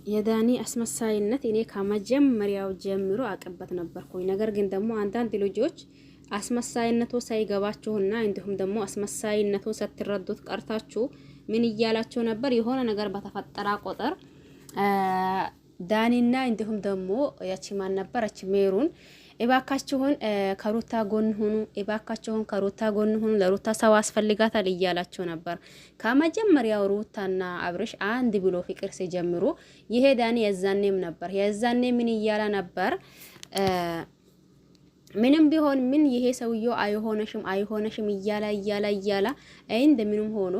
የዳኒ አስመሳይነት እኔ ከመጀመሪያው ጀምሮ አቀበት ነበርኩኝ። ነገር ግን ደግሞ አንዳንድ ልጆች አስመሳይነቱ ሳይገባችሁና እንዲሁም ደግሞ አስመሳይነቱ ሳትረዱት ቀርታችሁ ምን እያላችሁ ነበር? የሆነ ነገር በተፈጠረ ቁጥር ዳኒና እንዲሁም ደግሞ ያቺ ማን ነበረች ሜሩን እባካችሁን ከሩታ ጎን ሁኑ፣ እባካችሁን ከሩታ ጎን ሁኑ፣ ለሩታ ሰው አስፈልጋታል እያላችሁ ነበር። ከመጀመሪያው ሩታና አብርሽ አንድ ብሎ ፍቅር ሲጀምሩ ይሄ ዳኒ የዛኔም ነበር። የዛኔ ምን እያለ ነበር? ምንም ቢሆን ምን ይሄ ሰውየው አይሆነሽም እያላ እንደምንም ሆኖ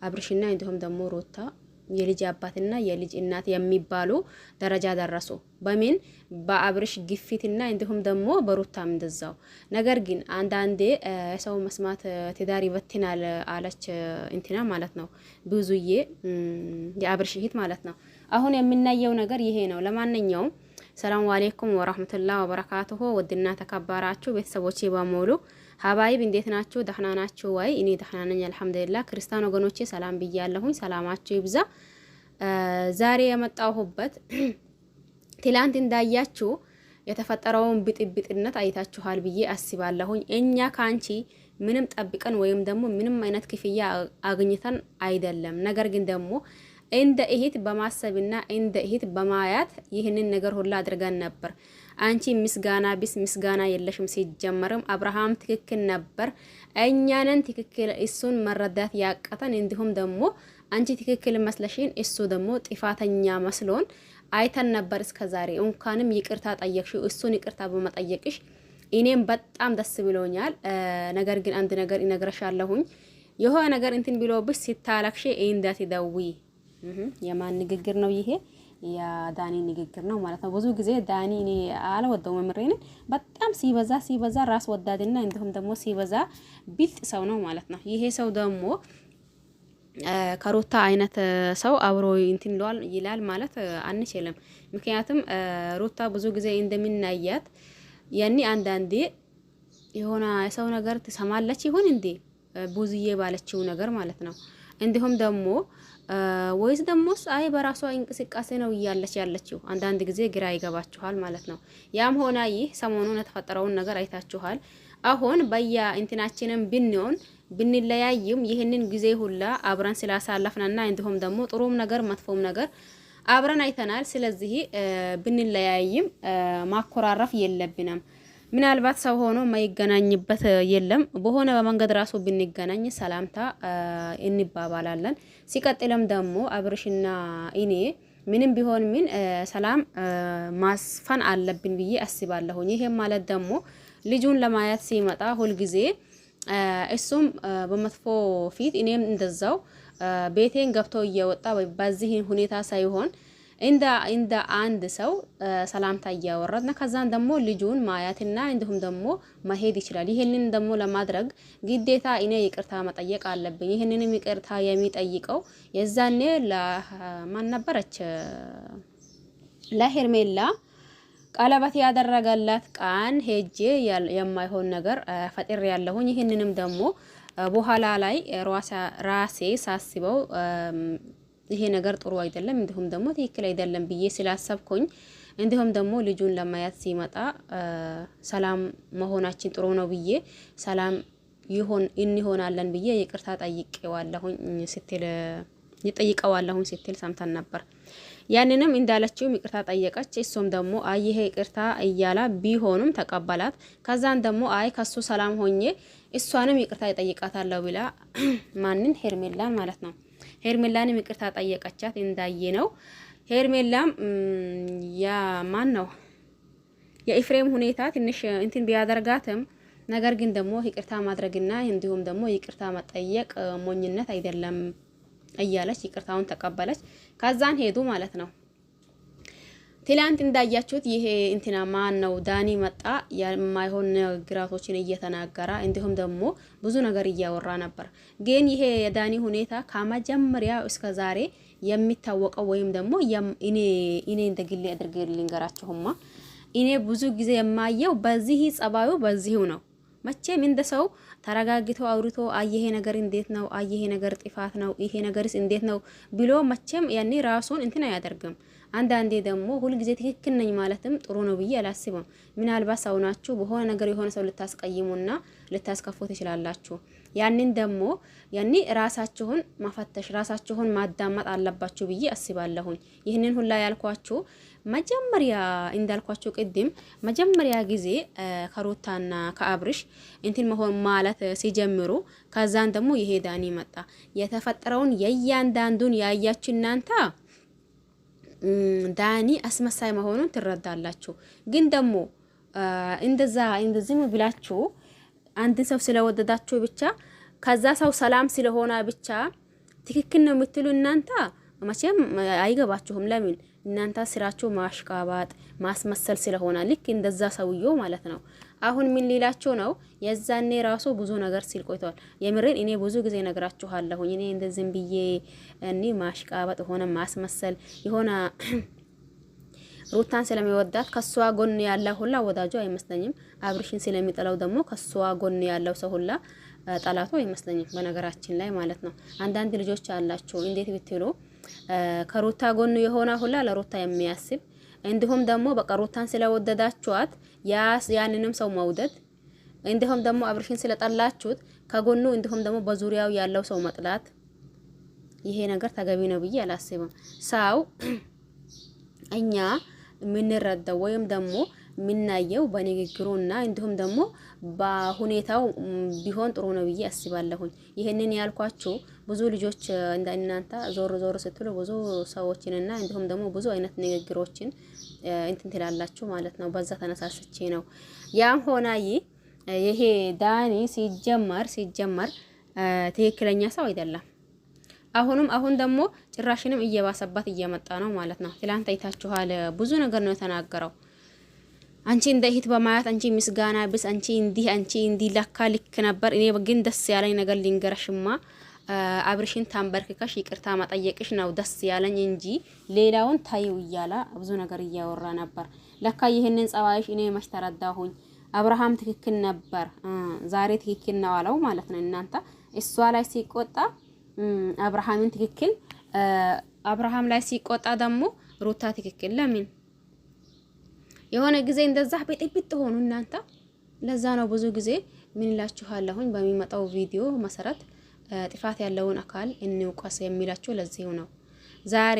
አብርሽና እንዲሁም ደግሞ ሩታ የልጅ አባትና የልጅ እናት የሚባሉ ደረጃ ደረሱ። በምን በአብርሽ ግፊትና እንዲሁም ደግሞ በሩታም እንደዛው። ነገር ግን አንዳንዴ ሰው መስማት ትዳር ይበትናል አለች እንትና ማለት ነው፣ ብዙዬ የአብርሽ እህት ማለት ነው። አሁን የምናየው ነገር ይሄ ነው። ለማንኛውም ሰላም አለይኩም ወራህመቱላሂ ወበረካቱሁ። ወድና ተከባራችሁ ቤተሰቦቼ በሙሉ ሀባይብ እንዴት ናችሁ? ደህና ናችሁ ወይ? እኔ ደህና ነኝ አልሐምዱሊላህ። ክርስቲያን ወገኖቼ ሰላም ብያለሁኝ። ሰላማችሁ ይብዛ። ዛሬ የመጣሁበት ትላንት እንዳያችሁ የተፈጠረውን ብጥብጥነት አይታችኋል ብዬ አስባለሁኝ። እኛ ካንቺ ምንም ጠብቀን ወይም ደግሞ ምንም አይነት ክፍያ አግኝተን አይደለም። ነገር ግን ደግሞ እንደ እህት በማሰብና እንደ እህት በማያት ይህንን ነገር ሁሉ አድርገን ነበር። አንቺ ምስጋና ቢስ ምስጋና የለሽም። ሲጀመርም አብርሃም ትክክል ነበር፣ እኛንን ትክክል እሱን መረዳት ያቀተን። እንዲሁም ደግሞ አንቺ ትክክል መስለሽን እሱ ደግሞ ጥፋተኛ መስሎን አይተን ነበር እስከዛሬ። እንኳንም ይቅርታ ጠየቅሽው። እሱን ይቅርታ በመጠየቅሽ እኔም በጣም ደስ ብሎኛል። ነገር ግን አንድ ነገር ይነግረሻለሁኝ። የሆነ ነገር እንትን ብሎብሽ ሲታለክሽ እንዳትደውይ። የማን ንግግር ነው ይሄ? የዳኒ ንግግር ነው ማለት ነው። ብዙ ጊዜ ዳኒ እኔ አልወደውም፣ ምሬን በጣም ሲበዛ ራስ ወዳድና እንዲሁም ደግሞ ሲበዛ ቢልጥ ሰው ነው ማለት ነው። ይሄ ሰው ደግሞ ከሩታ አይነት ሰው አብሮ እንትን ይላል ማለት አንችልም። ምክንያቱም ሩታ ብዙ ጊዜ እንደምናያት ያኒ አንዳንዴ የሆነ ሰው ነገር ትሰማለች ይሁን እንዴ ብዙዬ ባለችው ነገር ማለት ነው። እንዲሁም ደግሞ ወይስ ደሞስ አይ በራሷ እንቅስቃሴ ነው እያለች ያለችው። አንዳንድ ጊዜ ግራ ይገባችኋል ማለት ነው። ያም ሆና ይህ ሰሞኑን የተፈጠረውን ነገር አይታችኋል። አሁን በያ እንትናችንን ብንለያይም ይህንን ጊዜ ሁላ አብረን ስላሳለፍናና እንዲሁም ደግሞ ጥሩም ነገር መጥፎም ነገር አብረን አይተናል። ስለዚህ ብንለያይም ማኮራረፍ የለብንም። ምናልባት ሰው ሆኖ ማይገናኝበት የለም። በሆነ በመንገድ ራሱ ብንገናኝ ሰላምታ እንባባላለን። ሲቀጥልም ደግሞ አብርሽና እኔ ምንም ቢሆን ምን ሰላም ማስፈን አለብን ብዬ አስባለሁኝ። ይሄም ማለት ደግሞ ልጁን ለማየት ሲመጣ ሁልጊዜ እሱም በመጥፎ ፊት እኔም እንደዛው ቤቴን ገብቶ እየወጣ በዚህ ሁኔታ ሳይሆን እንደ አንድ ሰው ሰላምታ እያወራና ከዛን ደግሞ ልጁን ማያትና እንዲሁም ደግሞ መሄድ ይችላል። ይሄንን ደግሞ ለማድረግ ግዴታ እኔ ይቅርታ መጠየቅ አለብኝ። ይሄንንም ይቅርታ የሚጠይቀው የዛኔ ለማን ነበረች? ለሄርሜላ ቀለበት ያደረገላት ቃን ሄጄ የማይሆን ነገር ፈጥሬ ያለሁኝ። ይሄንንም ደግሞ በኋላ ላይ ራሴ ሳስበው ይሄ ነገር ጥሩ አይደለም፣ እንዲሁም ደግሞ ትክክል አይደለም ብዬ ስላሰብኩኝ እንዲሁም ደግሞ ልጁን ለማየት ሲመጣ ሰላም መሆናችን ጥሩ ነው ብዬ ሰላም እንሆናለን ብዬ ይቅርታ ጠይቀዋለሁኝ ስትል ሰምተን ነበር። ያንንም እንዳለችው ይቅርታ ጠየቀች። እሱም ደግሞ አይ ይሄ ይቅርታ እያላ ቢሆንም ተቀበላት። ከዛን ደግሞ አይ ከሱ ሰላም ሆኜ እሷንም ይቅርታ ይጠይቃታለሁ ብላ ማንን? ሄርሜላን ማለት ነው። ሄርሜላንም ይቅርታ ጠየቀቻት። እንዳየ ነው ሄርሜላም ማን ነው የኤፍሬም ሁኔታ ትንሽ እንትን ቢያደርጋትም ነገር ግን ደግሞ ይቅርታ ማድረግና እንዲሁም ደግሞ ይቅርታ መጠየቅ ሞኝነት አይደለም እያለች ይቅርታውን ተቀበለች። ከዛን ሄዱ ማለት ነው። ትላንት እንዳያችሁት ይሄ እንትና ማን ነው ዳኒ መጣ የማይሆን ንግግራቶችን እየተናገረ እንዲሁም ደግሞ ብዙ ነገር እያወራ ነበር። ግን ይሄ የዳኒ ሁኔታ ከመጀመሪያ እስከ ዛሬ የሚታወቀው ወይም ደግሞ እኔ እንደ ግሌ አድርጌ ልንገራችሁማ እኔ ብዙ ጊዜ የማየው በዚህ ጸባዩ በዚሁ ነው። መቼም እንደ ሰው ተረጋግቶ አውርቶ ይሄ ነገር እንዴት ነው ይሄ ነገር ጥፋት ነው ይሄ ነገርስ እንዴት ነው ብሎ መቼም ያኔ ራሱን እንትን አያደርግም። አንዳንዴ ደግሞ ሁል ጊዜ ትክክል ነኝ ማለትም ጥሩ ነው ብዬ አላስብም። ምናልባት ሰው ናችሁ በሆነ ነገር የሆነ ሰው ልታስቀይሙና ልታስከፉ ትችላላችሁ። ያንን ደግሞ ያኔ ራሳችሁን መፈተሽ ራሳችሁን ማዳመጥ አለባችሁ ብዬ አስባለሁኝ። ይህንን ሁላ ያልኳችሁ መጀመሪያ እንዳልኳችሁ ቅድም መጀመሪያ ጊዜ ከሩታና ከአብርሽ እንትን መሆን ማለት ሲጀምሩ ከዛን ደግሞ ይሄ ዳኒ መጣ። የተፈጠረውን የእያንዳንዱን ያያችሁ እናንተ ዳኒ አስመሳይ መሆኑን ትረዳላችሁ። ግን ደግሞ እንደዚህ ብላችሁ አንድ ሰው ስለወደዳችሁ ብቻ ከዛ ሰው ሰላም ስለሆነ ብቻ ትክክል ነው የምትሉ እናንተ መቼም አይገባችሁም። ለምን እናንተ ስራችሁ ማሽቃባጥ ማስመሰል ስለሆነ ልክ እንደዛ ሰውየው ማለት ነው። አሁን ምን ሊላችሁ ነው? የዛኔ ራሱ ብዙ ነገር ሲል ቆይቷል። የምሬን እኔ ብዙ ጊዜ ነግራችኋለሁ። እኔ እንደዚህ ብዬ እኔ ማሽቃባጥ ሆነ ማስመሰል የሆነ ሩታን ስለሚወዳት ከሷ ጎን ያለው ሁላ ወዳጁ አይመስለኝም። አብርሽን ስለሚጠላው ደግሞ ከሷ ጎን ያለው ሰው ሁላ ጠላቱ አይመስለኝም። በነገራችን ላይ ማለት ነው። አንዳንድ ልጆች አላችሁ እንዴት ብትሉ ከሩታ ጎን የሆነ ሁላ ለሩታ የሚያስብ እንዲሁም ደግሞ በቃ ሩታን ስለወደዳችኋት ያንንም ሰው መውደድ እንዲሁም ደግሞ አብርሽን ስለጠላችሁት ከጎኑ እንዲሁም ደግሞ በዙሪያው ያለው ሰው መጥላት ይሄ ነገር ተገቢ ነው ብዬ አላስብም። ሰው እኛ የምንረዳው ወይም ደግሞ የምናየው በንግግሩና እንዲሁም ደግሞ በሁኔታው ቢሆን ጥሩ ነው ብዬ አስባለሁኝ። ይሄንን ያልኳችሁ ብዙ ልጆች እንደ እናንተ ዞር ዞር ስትሉ ብዙ ሰዎችንና እንዲሁም ደግሞ ብዙ አይነት ንግግሮችን እንትን ትላላችሁ ማለት ነው። በዛ ተነሳስቼ ነው። ያም ሆና ይሄ ዳኒ ሲጀመር ትክክለኛ ሰው አይደለም። አሁን ደግሞ ጭራሽንም እየባሰባት እየመጣ ነው ማለት ነው። ትላንት አይታችኋል። ብዙ ነገር ነው የተናገረው። አንቺ እንደ እህት በማያት አንቺ ምስጋና ብስ አንቺ እንዲህ ለካ ልክ ነበር። እኔ ግን ደስ ያለኝ ነገር ሊንገረሽማ አብርሽን ታንበርክከሽ ይቅርታ መጠየቅሽ ነው ደስ ያለኝ እንጂ ሌላውን ታዩ እያለ ብዙ ነገር እያወራ ነበር። ለካ ይሄንን ጸባይሽ እኔ መች ተረዳሁኝ። አብርሃም ትክክል ነበር፣ ዛሬ ትክክል ነው አለው ማለት ነው። እናንተ እሷ ላይ ሲቆጣ አብርሃምን ትክክል፣ አብርሃም ላይ ሲቆጣ ደግሞ ሩታ ትክክል። ለምን የሆነ ጊዜ እንደዛ በጥብጥ ሆኑ እናንተ? ለዛ ነው ብዙ ጊዜ ምን እላችኋለሁኝ በሚመጣው ቪዲዮ መሰረት ጥፋት ያለውን አካል እንውቀስ የሚላችሁ ለዚህው ነው። ዛሬ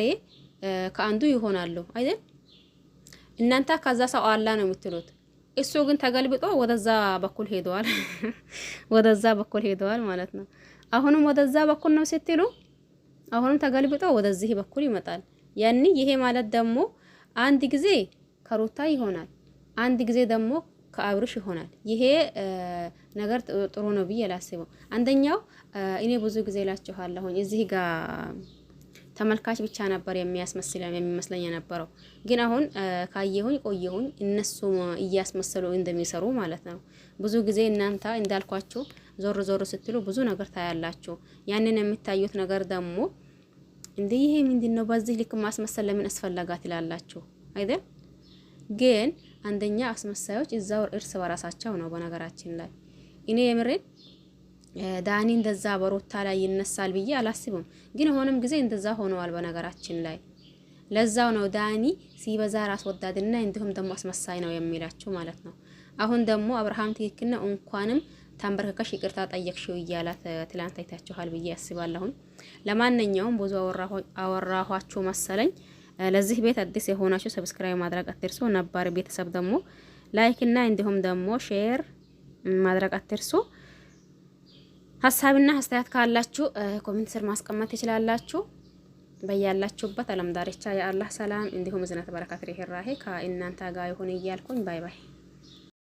ከአንዱ ይሆናሉ አይደል? እናንተ ከዛ ሰው አላ ነው የምትሉት፣ እሱ ግን ተገልብጦ ወደዛ በኩል ሄደዋል ወደዛ በኩል ሄደዋል ማለት ነው። አሁንም ወደዛ በኩል ነው ስትሉ አሁንም ተገልብጦ ወደዚህ በኩል ይመጣል። ያኒ ይሄ ማለት ደግሞ አንድ ጊዜ ከሩታ ይሆናል፣ አንድ ጊዜ ደግሞ ከአብርሽ ይሆናል። ይሄ ነገር ጥሩ ነው ብዬ አላስብም። አንደኛው እኔ ብዙ ጊዜ እላችኋለሁኝ እዚህ ጋር ተመልካች ብቻ ነበር የሚመስለኝ የነበረው። ግን አሁን ካየሁኝ ቆየሁኝ እነሱ እያስመሰሉ እንደሚሰሩ ማለት ነው። ብዙ ጊዜ እናንተ እንዳልኳችሁ ዞር ዞር ስትሉ ብዙ ነገር ታያላችሁ። ያንን የምታዩት ነገር ደግሞ እንዴ ይሄ ምንድነው በዚህ ልክ ማስመሰል ለምን አስፈለጋት ይላላችሁ አይደል? ግን አንደኛ አስመሳዮች እዛው እርስ በራሳቸው ነው። በነገራችን ላይ እኔ የምሬን ዳኒ እንደዛ በሩታ ላይ ይነሳል ብዬ አላስብም። ግን ሆነም ጊዜ እንደዛ ሆነዋል በነገራችን ላይ። ለዛው ነው ዳኒ ሲበዛ ራስ ወዳድና እንዲሁም ደግሞ አስመሳይ ነው የሚላችሁ ማለት ነው። አሁን ደግሞ አብርሃም ትክክል ነው እንኳንም ታንበርከከሽ ይቅርታ ጠየቅሽው እያላት ትላንት አይታችኋል ብዬ አስባለሁኝ። ለማንኛውም ብዙ አወራኋችሁ መሰለኝ። ለዚህ ቤት አዲስ የሆናችሁ ሰብስክራይብ ማድረግ አትርሱ። ነባር ቤተሰብ ደግሞ ላይክ እና እንዲሁም ደግሞ ሼር ማድረግ አትርሱ። ሀሳብና አስተያየት ካላችሁ ኮሜንት ስር ማስቀመጥ ትችላላችሁ። በያላችሁበት ዓለም ዳርቻ የአላህ ሰላም እንዲሁም እዝነት በረከት ርህራሄ ከእናንተ ጋር ይሁን እያልኩኝ ባይ ባይ።